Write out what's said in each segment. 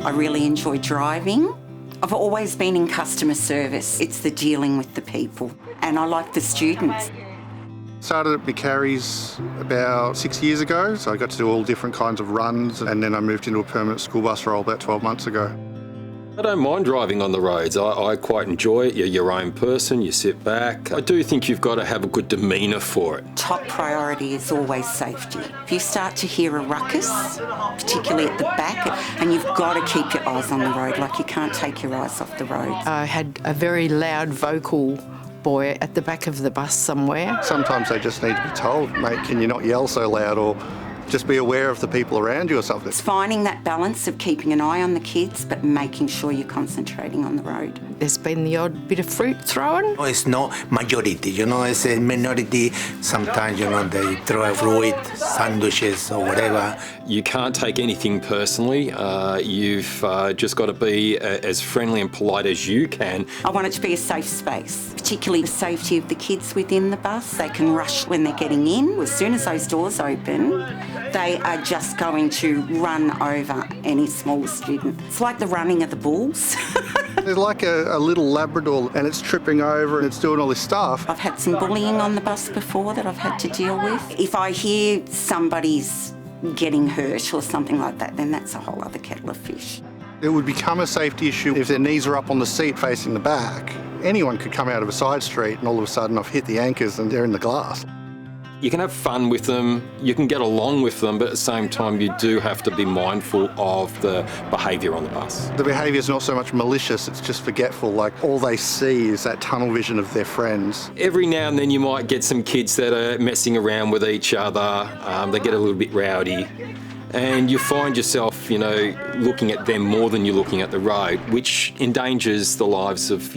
I really enjoy driving. I've always been in customer service. It's the dealing with the people, and I like the students. Started at Macquarie's about 6 years ago, so I got to do all different kinds of runs, and then I moved into a permanent school bus role about 12 months ago. I don't mind driving on the roads. I quite enjoy it. You're your own person, you sit back. I do think you've got to have a good demeanour for it. Top priority is always safety. If you start to hear a ruckus, particularly at the back, and you've got to keep your eyes on the road, like you can't take your eyes off the road. I had a very loud vocal boy at the back of the bus somewhere. Sometimes they just need to be told, mate, can you not yell so loud, or just be aware of the people around you or something. It's finding that balance of keeping an eye on the kids but making sure you're concentrating on the road. There's been the odd bit of fruit thrown. It's not majority, it's a minority. Sometimes, they throw fruit, sandwiches or whatever. You can't take anything personally. You've just got to be as friendly and polite as you can. I want it to be a safe space, particularly the safety of the kids within the bus. They can rush when they're getting in. As soon as those doors open, they are just going to run over any small student. It's like the running of the bulls. There's like a little Labrador, and it's tripping over and it's doing all this stuff. I've had some bullying on the bus before that I've had to deal with. If I hear somebody's getting hurt or something like that, then that's a whole other kettle of fish. It would become a safety issue if their knees are up on the seat facing the back. Anyone could come out of a side street and all of a sudden I've hit the anchors and they're in the glass. You can have fun with them, you can get along with them, but at the same time you do have to be mindful of the behaviour on the bus. The behaviour is not so much malicious, it's just forgetful. Like, all they see is that tunnel vision of their friends. Every now and then you might get some kids that are messing around with each other, they get a little bit rowdy, and you find yourself, looking at them more than you're looking at the road, which endangers the lives of,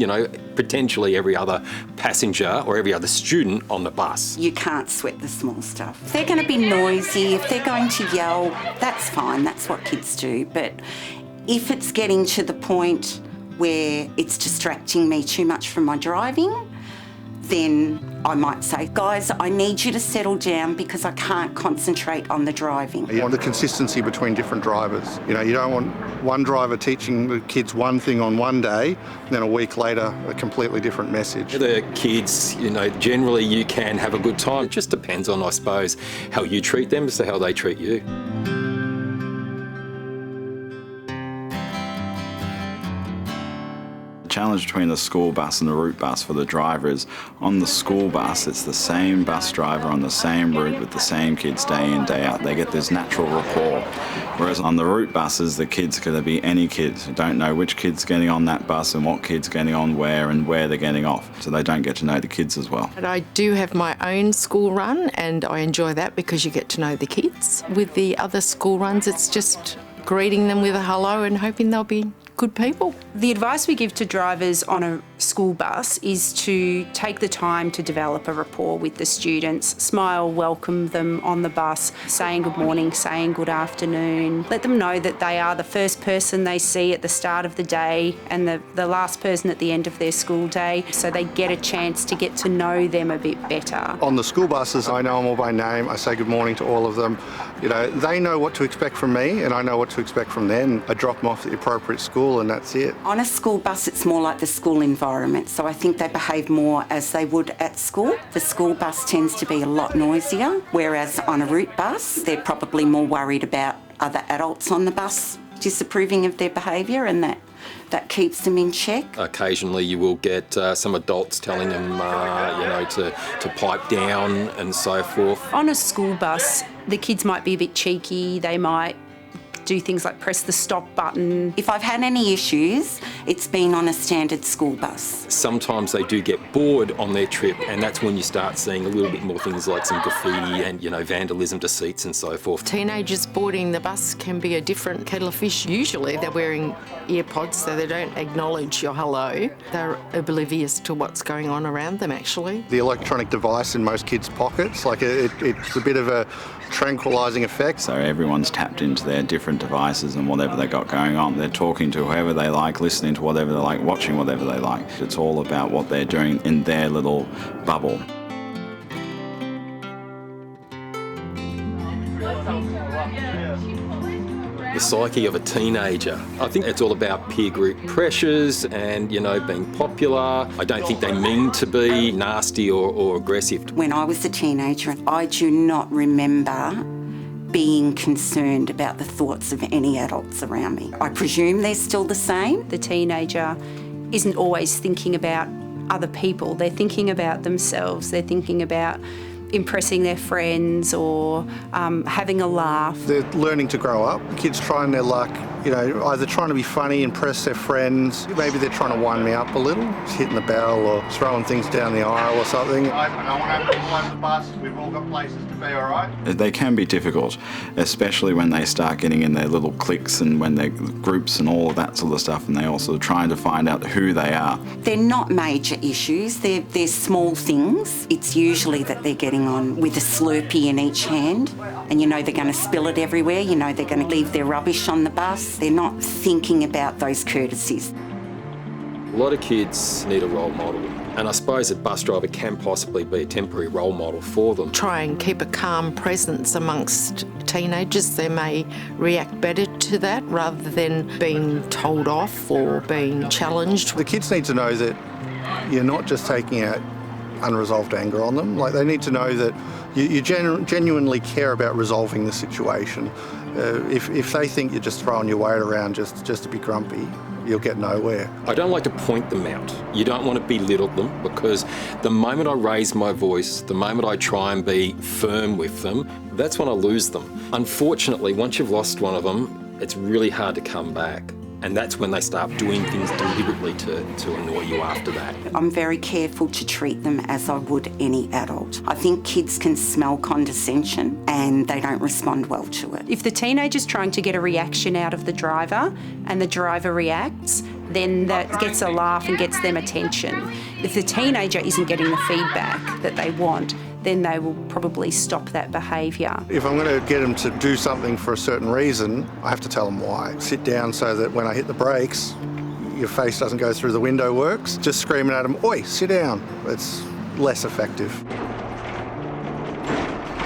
potentially every other passenger or every other student on the bus. You can't sweat the small stuff. If they're going to be noisy, if they're going to yell, that's fine, that's what kids do. But if it's getting to the point where it's distracting me too much from my driving, then I might say, guys, I need you to settle down because I can't concentrate on the driving. You want the consistency between different drivers. You don't want one driver teaching the kids one thing on one day, and then a week later, a completely different message. The kids, generally you can have a good time. It just depends on, I suppose, how you treat them as to how they treat you. Challenge between the school bus and the route bus for the driver is, on the school bus it's the same bus driver on the same route with the same kids day in, day out. They get this natural rapport. Whereas on the route buses, the kids could be any kids. You don't know which kid's getting on that bus and what kid's getting on where and where they're getting off. So they don't get to know the kids as well. But I do have my own school run and I enjoy that because you get to know the kids. With the other school runs, it's just greeting them with a hello and hoping they'll be good people. The advice we give to drivers on a school bus is to take the time to develop a rapport with the students, smile, welcome them on the bus, saying good morning, saying good afternoon. Let them know that they are the first person they see at the start of the day and the last person at the end of their school day, so they get a chance to get to know them a bit better. On the school buses, I know them all by name. I say good morning to all of them. They know what to expect from me and I know what to expect from them. I drop them off at the appropriate school and that's it. On a school bus, it's more like the school environment, so I think they behave more as they would at school. The school bus tends to be a lot noisier, whereas on a route bus, they're probably more worried about other adults on the bus disapproving of their behaviour, and that keeps them in check. Occasionally you will get some adults telling them, to pipe down and so forth. On a school bus, the kids might be a bit cheeky, they might do things like press the stop button. If I've had any issues, it's been on a standard school bus. Sometimes they do get bored on their trip, and that's when you start seeing a little bit more things like some graffiti and, vandalism to seats and so forth. Teenagers boarding the bus can be a different kettle of fish. Usually they're wearing ear pods so they don't acknowledge your hello. They're oblivious to what's going on around them, actually. The electronic device in most kids' pockets, it's a bit of a tranquilising effect. So everyone's tapped into their different devices and whatever they got going on. They're talking to whoever they like, listening to whatever they like, watching whatever they like. It's all about what they're doing in their little bubble. the psyche of a teenager. I think it's all about peer group pressures and, being popular. I don't think they mean to be nasty or aggressive. When I was a teenager, I do not remember being concerned about the thoughts of any adults around me. I presume they're still the same. The teenager isn't always thinking about other people. They're thinking about themselves. They're thinking about impressing their friends or having a laugh. They're learning to grow up. Kids trying their luck, either trying to be funny, impress their friends. Maybe they're trying to wind me up a little, just hitting the barrel or throwing things down the aisle or something. I don't want to have people over the bus. We've all got places to be, all right? They can be difficult, especially when they start getting in their little cliques and when they're groups and all of that sort of stuff, and they're also trying to find out who they are. They're not major issues. They're small things. It's usually that they're getting on with a Slurpee in each hand, and they're going to spill it everywhere. They're going to leave their rubbish on the bus. They're not thinking about those courtesies. A lot of kids need a role model, and I suppose a bus driver can possibly be a temporary role model for them. Try and keep a calm presence amongst teenagers. They may react better to that rather than being told off or being challenged. The kids need to know that you're not just taking out unresolved anger on them. Like, they need to know that you genuinely care about resolving the situation. If they think you're just throwing your weight around just to be grumpy, you'll get nowhere. I don't like to point them out. You don't want to belittle them, because the moment I raise my voice, the moment I try and be firm with them, that's when I lose them. Unfortunately, once you've lost one of them, it's really hard to come back. And that's when they start doing things deliberately to annoy you after that. I'm very careful to treat them as I would any adult. I think kids can smell condescension and they don't respond well to it. If the teenager's trying to get a reaction out of the driver and the driver reacts, then that gets a laugh and gets them attention. If the teenager isn't getting the feedback that they want, then they will probably stop that behaviour. If I'm going to get them to do something for a certain reason, I have to tell them why. Sit down so that when I hit the brakes, your face doesn't go through the window works. Just screaming at them, "Oi, sit down," it's less effective.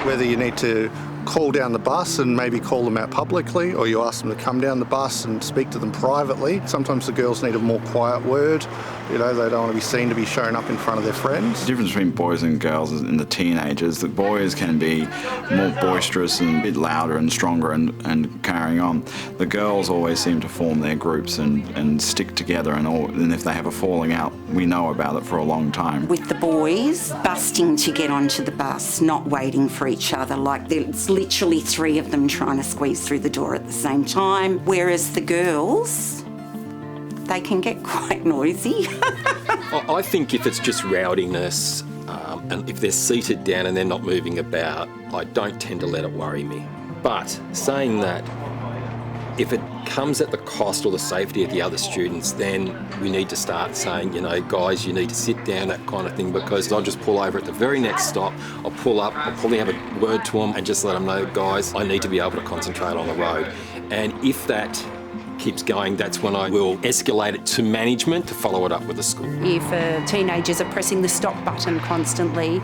Whether you need to call down the bus and maybe call them out publicly, or you ask them to come down the bus and speak to them privately. Sometimes the girls need a more quiet word. They don't want to be seen to be showing up in front of their friends. The difference between boys and girls is in the teenagers. The boys can be more boisterous and a bit louder and stronger and carrying on. The girls always seem to form their groups and stick together, and if they have a falling out, we know about it for a long time. With the boys, busting to get onto the bus, not waiting for each other, like there's literally three of them trying to squeeze through the door at the same time, whereas the girls, they can get quite noisy. I think if it's just rowdiness, and if they're seated down and they're not moving about, I don't tend to let it worry me. But saying that, if it comes at the cost or the safety of the other students, then we need to start saying, guys, you need to sit down, that kind of thing, because I'll just pull over at the very next stop, I'll pull up, I'll probably have a word to them and just let them know, guys, I need to be able to concentrate on the road. And if that keeps going, that's when I will escalate it to management to follow it up with the school. If teenagers are pressing the stop button constantly,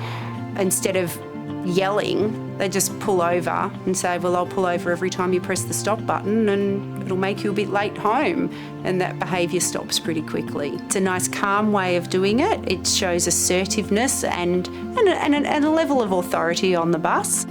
instead of yelling, they just pull over and say, well, I'll pull over every time you press the stop button and it'll make you a bit late home. And that behaviour stops pretty quickly. It's a nice calm way of doing it. It shows assertiveness and a level of authority on the bus.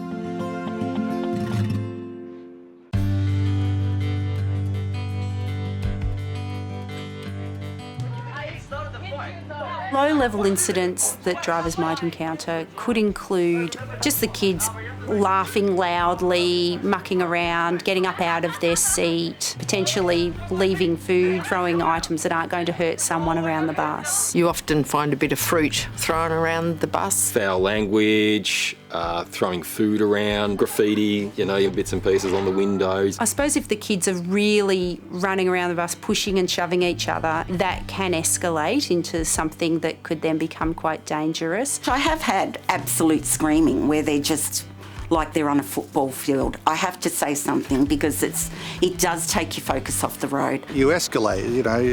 Low-level incidents that drivers might encounter could include just the kids laughing loudly, mucking around, getting up out of their seat, potentially leaving food, throwing items that aren't going to hurt someone around the bus. You often find a bit of fruit thrown around the bus. Foul language, throwing food around, graffiti, bits and pieces on the windows. I suppose if the kids are really running around the bus, pushing and shoving each other, that can escalate into something that could then become quite dangerous. I have had absolute screaming where they're just like they're on a football field. I have to say something because it does take your focus off the road. You escalate,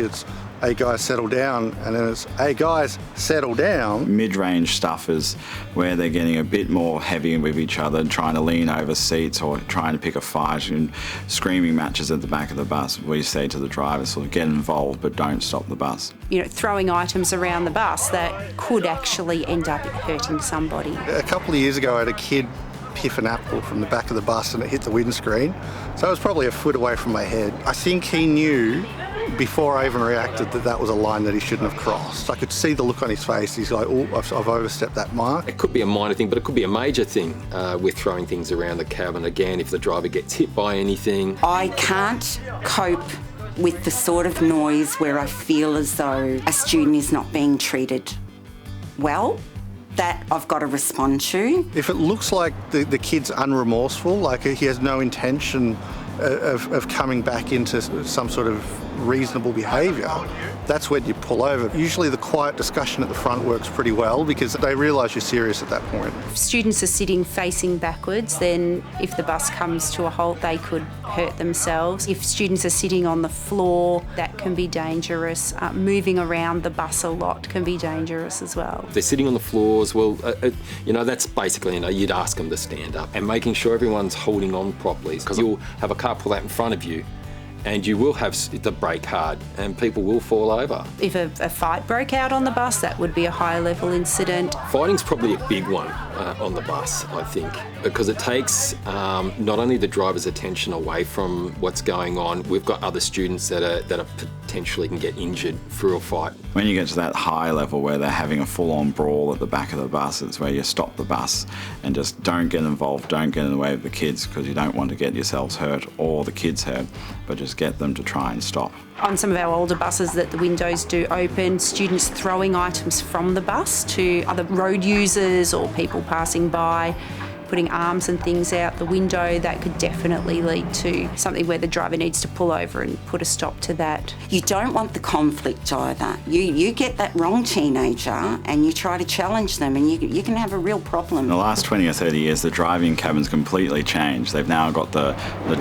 it's hey guys, settle down, and then it's, hey guys, settle down. Mid-range stuff is where they're getting a bit more heavy with each other, trying to lean over seats or trying to pick a fight, and screaming matches at the back of the bus. We say to the driver, sort of get involved, but don't stop the bus. Throwing items around the bus that could actually end up hurting somebody. A couple of years ago, I had a kid piff an apple from the back of the bus and it hit the windscreen. So it was probably a foot away from my head. I think he knew before I even reacted that was a line that he shouldn't have crossed. I could see the look on his face. He's like, oh, I've overstepped that mark. It could be a minor thing, but it could be a major thing with throwing things around the cabin. Again, if the driver gets hit by anything. I can't cope with the sort of noise where I feel as though a student is not being treated well. That I've got to respond to. If it looks like the kid's unremorseful, like he has no intention of coming back into some sort of reasonable behaviour, that's when you pull over. Usually the quiet discussion at the front works pretty well because they realise you're serious at that point. If students are sitting facing backwards, then if the bus comes to a halt, they could hurt themselves. If students are sitting on the floor, that can be dangerous. Moving around the bus a lot can be dangerous as well. If they're sitting on the floors, well, that's basically, you'd ask them to stand up and making sure everyone's holding on properly, because you'll have a car pull out in front of you and you will have to brake hard and people will fall over. If a fight broke out on the bus, that would be a high level incident. Fighting's probably a big one on the bus, I think, because it takes not only the driver's attention away from what's going on, we've got other students that are potentially can get injured through a fight. When you get to that high level where they're having a full-on brawl at the back of the bus, it's where you stop the bus and just don't get involved, don't get in the way of the kids, because you don't want to get yourselves hurt or the kids hurt, but just get them to try and stop. On some of our older buses that the windows do open, students throwing items from the bus to other road users or people passing by, putting arms and things out the window, that could definitely lead to something where the driver needs to pull over and put a stop to that. You don't want the conflict either. You get that wrong teenager and you try to challenge them and you can have a real problem. In the last 20 or 30 years, the driving cabin's completely changed. They've now got the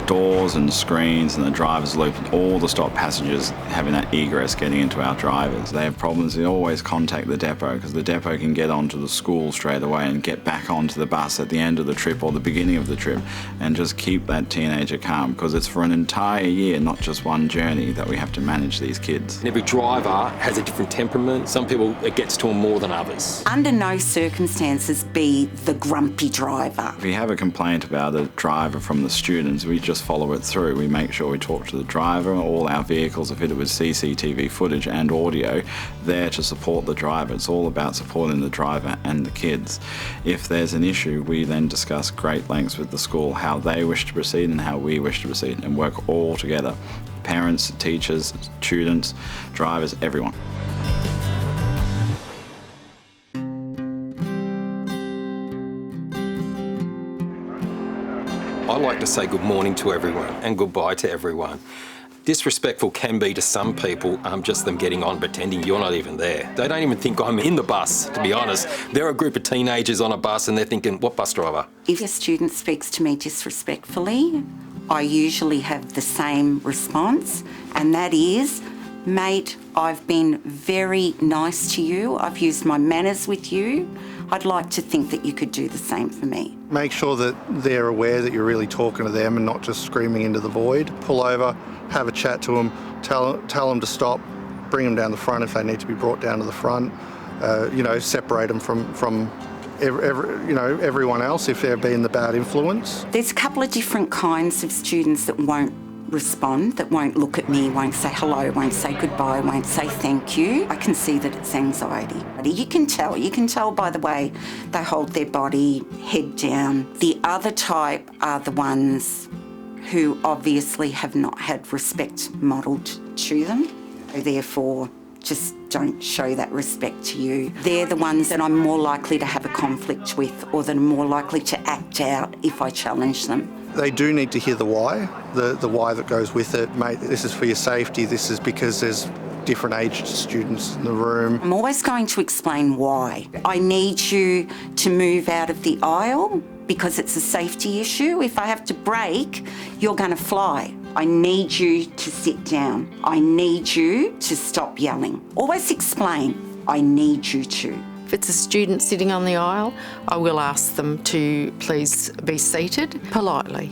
doors and screens and the driver's loop and all to stop passengers having that egress getting into our drivers. They have problems, they always contact the depot because the depot can get onto the school straight away and get back onto the bus at the end of the trip or the beginning of the trip and just keep that teenager calm, because it's for an entire year, not just one journey, that we have to manage these kids. And every driver has a different temperament. Some people, it gets to them more than others. Under no circumstances be the grumpy driver. If we have a complaint about a driver from the students, we just follow it through. We make sure we talk to the driver. All our vehicles are fitted with CCTV footage and audio there to support the driver. It's all about supporting the driver and the kids. If there's an issue, we then discuss great lengths with the school how they wish to proceed and how we wish to proceed, and work all together. Parents, teachers, students, drivers, everyone. I like to say good morning to everyone and goodbye to everyone. Disrespectful can be to some people just them getting on pretending you're not even there. They don't even think I'm in the bus, to be honest. They're a group of teenagers on a bus and they're thinking, what bus driver? If a student speaks to me disrespectfully, I usually have the same response, and that is, mate, I've been very nice to you. I've used my manners with you. I'd like to think that you could do the same for me. Make sure that they're aware that you're really talking to them and not just screaming into the void. Pull over, have a chat to them, tell them to stop, bring them down the front if they need to be brought down to the front. Separate them from everyone else if they're being the bad influence. There's a couple of different kinds of students that won't respond, that won't look at me, won't say hello, won't say goodbye, won't say thank you. I can see that it's anxiety. You can tell by the way they hold their body, head down. The other type are the ones who obviously have not had respect modelled to them, therefore just don't show that respect to you. They're the ones that I'm more likely to have a conflict with, or that I'm more likely to act out if I challenge them. They do need to hear the why, the why that goes with it. Mate, this is for your safety, this is because there's different aged students in the room. I'm always going to explain why. I need you to move out of the aisle because it's a safety issue. If I have to brake, you're going to fly. I need you to sit down. I need you to stop yelling. Always explain, I need you to. If it's a student sitting on the aisle, I will ask them to please be seated politely,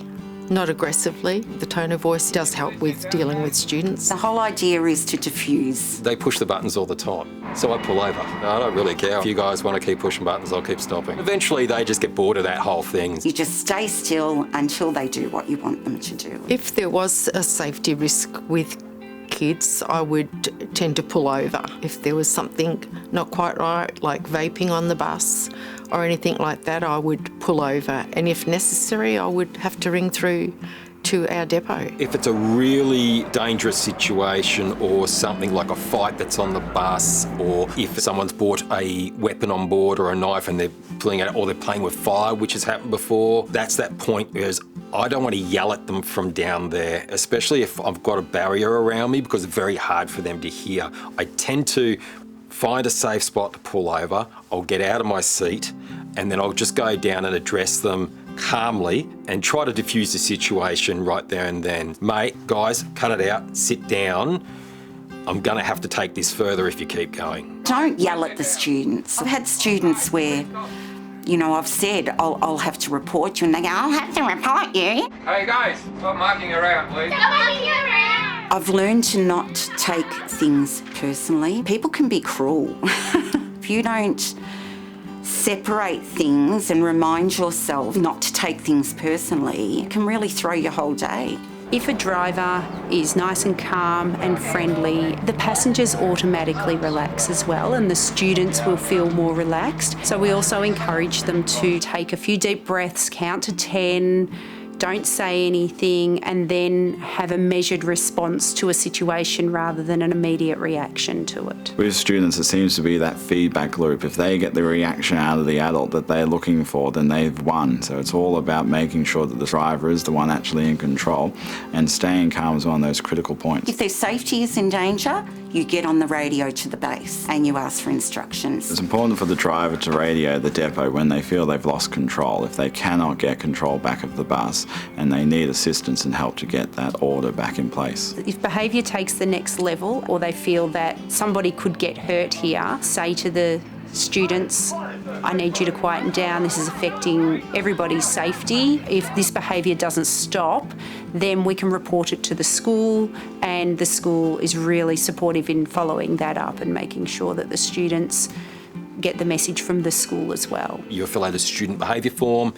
not aggressively. The tone of voice does help with dealing with students. The whole idea is to diffuse. They push the buttons all the time, so I pull over. I don't really care. If you guys want to keep pushing buttons, I'll keep stopping. Eventually, they just get bored of that whole thing. You just stay still until they do what you want them to do. If there was a safety risk with kids, I would tend to pull over. If there was something not quite right, like vaping on the bus or anything like that, I would pull over. And if necessary, I would have to ring through to our depot. If it's a really dangerous situation or something like a fight that's on the bus, or if someone's brought a weapon on board or a knife and they're pulling it, or they're playing with fire, which has happened before, that's that point where I don't want to yell at them from down there, especially if I've got a barrier around me, because it's very hard for them to hear. I tend to find a safe spot to pull over, I'll get out of my seat, and then I'll just go down and address them calmly and try to diffuse the situation right there and then. Mate, guys, cut it out, sit down. I'm going to have to take this further if you keep going. Don't yell at the students. I've had students where, you know, I've said, I'll have to report you, and they go, I'll have to report you. Hey guys, stop marking around, please. Stop marking around! I've learned to not take things personally. People can be cruel. If you don't separate things and remind yourself not to take things personally, it can really throw your whole day. If a driver is nice and calm and friendly, the passengers automatically relax as well, and the students will feel more relaxed. So we also encourage them to take a few deep breaths, count to 10, don't say anything, and then have a measured response to a situation rather than an immediate reaction to it. With students, it seems to be that feedback loop. If they get the reaction out of the adult that they're looking for, then they've won. So it's all about making sure that the driver is the one actually in control, and staying calm is one of those critical points. If their safety is in danger, you get on the radio to the base and you ask for instructions. It's important for the driver to radio the depot when they feel they've lost control, if they cannot get control back of the bus and they need assistance and help to get that order back in place. If behaviour takes the next level, or they feel that somebody could get hurt here, say to the students, I need you to quieten down, this is affecting everybody's safety. If this behaviour doesn't stop, then we can report it to the school, and the school is really supportive in following that up and making sure that the students get the message from the school as well. You fill out a student behaviour form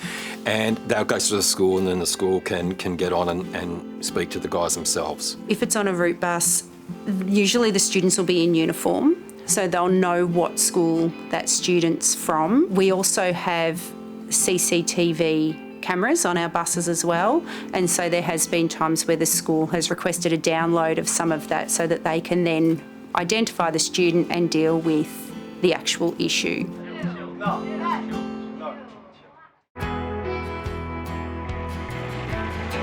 and that goes to the school, and then the school can get on and speak to the guys themselves. If it's on a route bus, usually the students will be in uniform, so they'll know what school that student's from. We also have CCTV cameras on our buses as well, and so there has been times where the school has requested a download of some of that so that they can then identify the student and deal with the actual issue.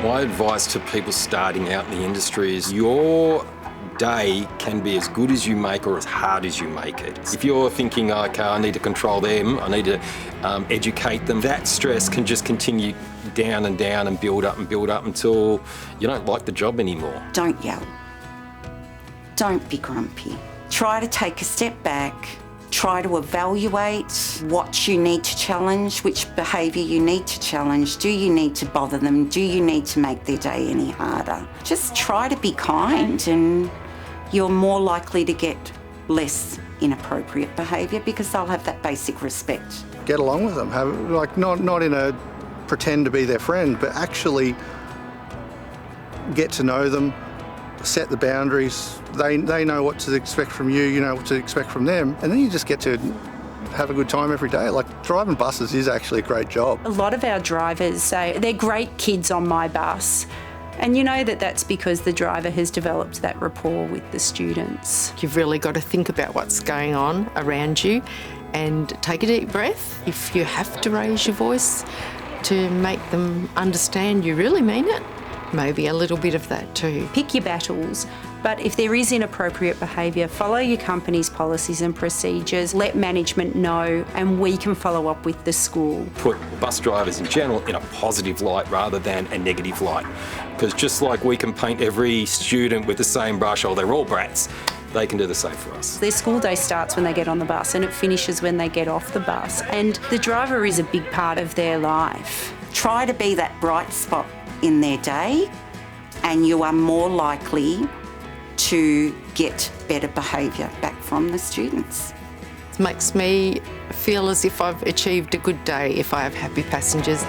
My advice to people starting out in the industry is your day can be as good as you make or as hard as you make it. If you're thinking, okay, I need to control them, I need to educate them, that stress can just continue down and build up until you don't like the job anymore. Don't yell. Don't be grumpy. Try to take a step back. Try to evaluate what you need to challenge, which behaviour you need to challenge. Do you need to bother them? Do you need to make their day any harder? Just try to be kind, and you're more likely to get less inappropriate behaviour because they'll have that basic respect. Get along with them. Not in a pretend to be their friend, but actually get to know them, set the boundaries. They know what to expect from you, you know what to expect from them, and then you just get to have a good time every day. Like, driving buses is actually a great job. A lot of our drivers say they're great kids on my bus, and you know that that's because the driver has developed that rapport with the students. You've really got to think about what's going on around you and take a deep breath. If you have to raise your voice to make them understand you really mean it, maybe a little bit of that too. Pick your battles, but if there is inappropriate behaviour, follow your company's policies and procedures, let management know, and we can follow up with the school. Put bus drivers in general in a positive light rather than a negative light. Because just like we can paint every student with the same brush, or they're all brats, they can do the same for us. Their school day starts when they get on the bus and it finishes when they get off the bus. And the driver is a big part of their life. Try to be that bright spot in their day, and you are more likely to get better behaviour back from the students. It makes me feel as if I've achieved a good day if I have happy passengers.